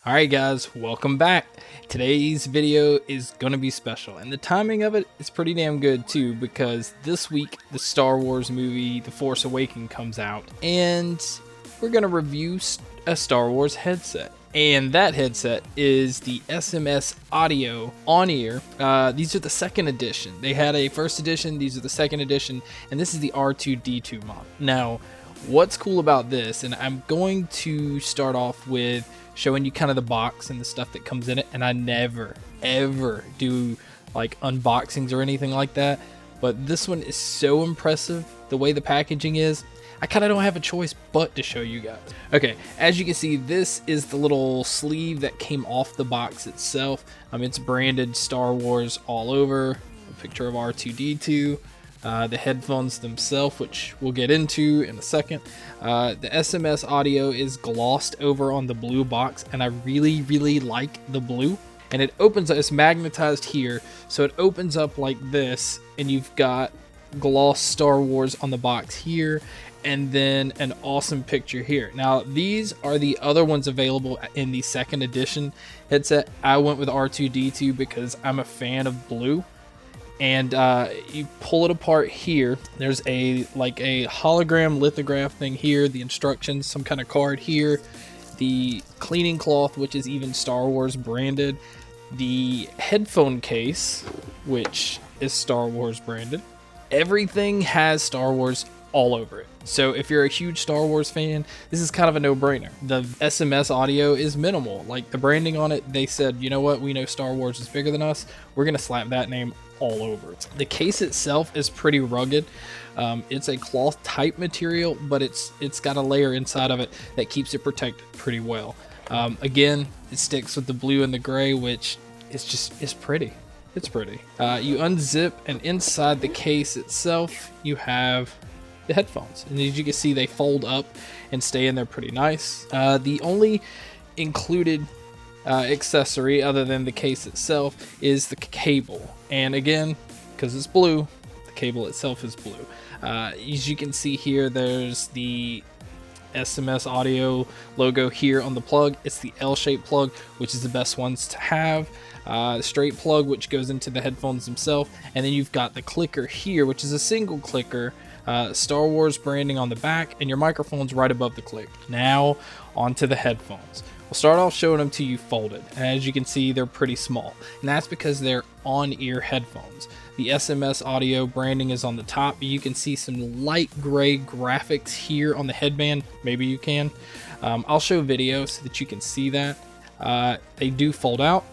Alright guys, welcome back. Today's video is going to be special, and the timing of it is pretty damn good too, because this week the Star Wars movie The Force Awakens comes out, and we're going to review a Star Wars headset. And that headset is the SMS Audio on-ear. These are the second edition. They had a first edition, these are the second edition, and this is the R2-D2 model. Now, what's cool about this, and I'm going to start off with showing you kind of the box and the stuff that comes in it, and I never ever do like unboxings or anything like that, but this one is so impressive the way the packaging is. I kind of don't have a choice but to show you guys. Okay, as you can see, this is the little sleeve that came off the box itself. It's branded Star Wars all over, a picture of R2-D2. The headphones themselves, which we'll get into in a second. The SMS Audio is glossed over on the blue box, and I really like the blue. And it opens up, it's magnetized here, so it opens up like this, and you've got gloss Star Wars on the box here, and then an awesome picture here. Now, these are the other ones available in the second edition headset. I went with R2-D2 because I'm a fan of blue. And you pull it apart here. There's a hologram lithograph thing here, the instructions, some kind of card here, the cleaning cloth, which is even Star Wars branded, the headphone case, which is Star Wars branded. Everything has Star Wars all over it. So if you're a huge Star Wars fan, this is kind of a no-brainer. The SMS Audio is minimal. Like, the branding on it, they said, you know what, we know Star Wars is bigger than us. We're going to slap that name all over it. The case itself is pretty rugged. It's a cloth type material, but it's got a layer inside of it that keeps it protected pretty well. Again, it sticks with the blue and the gray, which is pretty. It's pretty. You unzip, and inside the case itself, you have the headphones, and as you can see, they fold up and stay in there pretty nice. The only included accessory other than the case itself is the cable, and again, because it's blue, the cable itself is blue. As you can see here, there's the SMS Audio logo here on the plug. It's the L-shaped plug, which is the best ones to have. Straight plug, which goes into the headphones themselves, and then you've got the clicker here, which is a single clicker, Star Wars branding on the back, and your microphone's right above the click. Now onto the headphones. We'll start off showing them to you folded, and as you can see, they're pretty small, and that's because they're on-ear headphones. The SMS Audio branding is on the top. You can see some light gray graphics here on the headband. Maybe you can. I'll show video so that you can see that. They do fold out.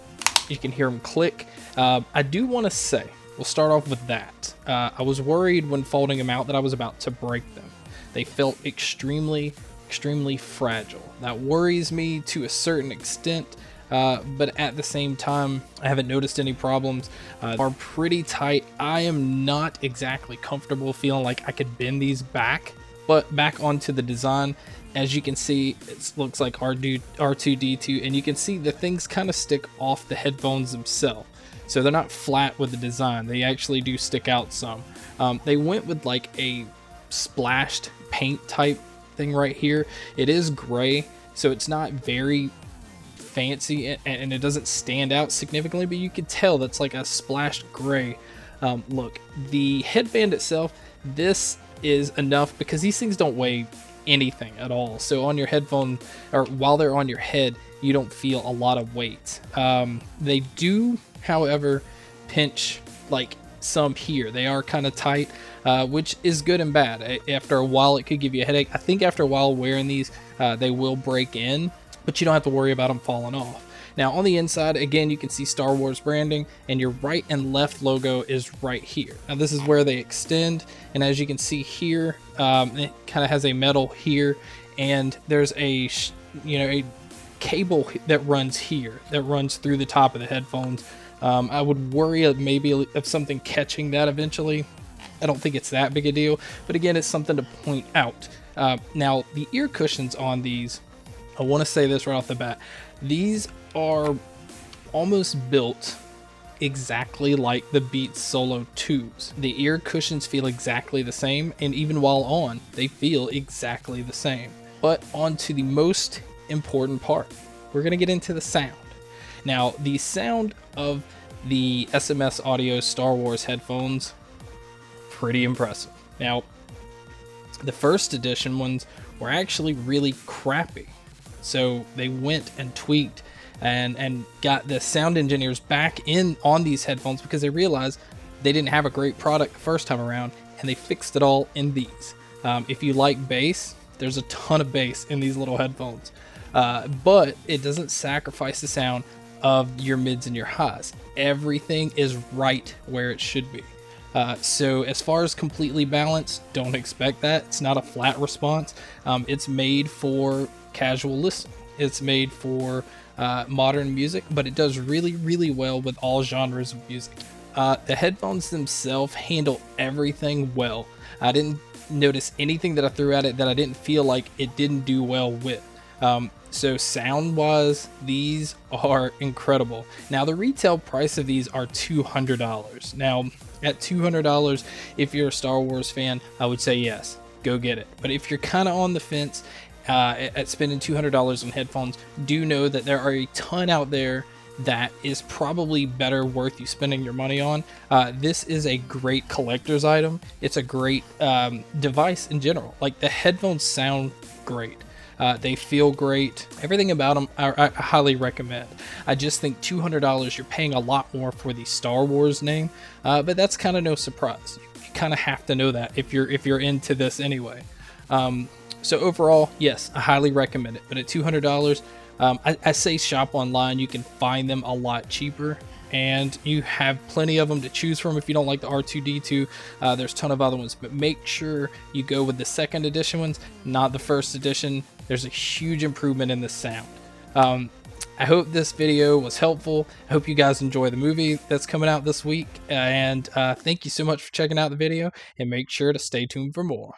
You can hear them click. I do want to say, we'll start off with that. I was worried when folding them out that I was about to break them. They felt extremely fragile. That worries me to a certain extent, but at the same time, I haven't noticed any problems. Are pretty tight. I am not exactly comfortable feeling like I could bend these back, but back onto the design. As you can see, it looks like R2-D2, and you can see the things kind of stick off the headphones themselves. So they're not flat with the design. They actually do stick out some. They went with like a splashed paint type thing right here. It is gray, so it's not very fancy, and it doesn't stand out significantly, but you can tell that's like a splashed gray look. The headband itself, this is enough because these things don't weigh anything at all. So on your headphone, or while they're on your head, you don't feel a lot of weight. They do, however, pinch like some here. They are kind of tight, which is good and bad. After a while, it could give you a headache. I think after a while wearing these, they will break in, but you don't have to worry about them falling off. Now on the inside, again, you can see Star Wars branding, and your right and left logo is right here. Now this is where they extend, and as you can see here, it kind of has a metal here, and there's a cable that runs here, that runs through the top of the headphones. I would worry maybe of something catching that eventually. I don't think it's that big a deal, but again, it's something to point out. Now the ear cushions on these, I want to say this right off the bat, these are almost built exactly like the Beats Solo 2s. The ear cushions feel exactly the same, and even while on, they feel exactly the same. But on to the most important part, we're going to get into the sound. Now, the sound of the SMS Audio Star Wars headphones, pretty impressive. Now, the first edition ones were actually really crappy. So they went and tweaked and got the sound engineers back in on these headphones because they realized they didn't have a great product the first time around, and they fixed it all in these. If you like bass, there's a ton of bass in these little headphones, but it doesn't sacrifice the sound of your mids and your highs. Everything is right where it should be. So as far as completely balanced, don't expect that. It's not a flat response. It's made for casual listening. It's made for modern music, but it does really, really well with all genres of music. The headphones themselves handle everything well. I didn't notice anything that I threw at it that I didn't feel like it didn't do well with. So sound wise, these are incredible. Now the retail price of these are $200. Now at $200, if you're a Star Wars fan, I would say yes, go get it. But if you're kind of on the fence at spending $200 on headphones, do know that there are a ton out there that is probably better worth you spending your money on. This is a great collector's item. It's a great device in general. Like, the headphones sound great. They feel great. Everything about them I highly recommend. I just think $200, you're paying a lot more for the Star Wars name, but that's kind of no surprise. You kind of have to know that if you're into this anyway. So overall, yes, I highly recommend it. But at $200, I say shop online. You can find them a lot cheaper, and you have plenty of them to choose from. If you don't like the R2-D2, there's a ton of other ones, but make sure you go with the second edition ones, not the first edition. There's a huge improvement in the sound. I hope this video was helpful. I hope you guys enjoy the movie that's coming out this week, and thank you so much for checking out the video, and make sure to stay tuned for more.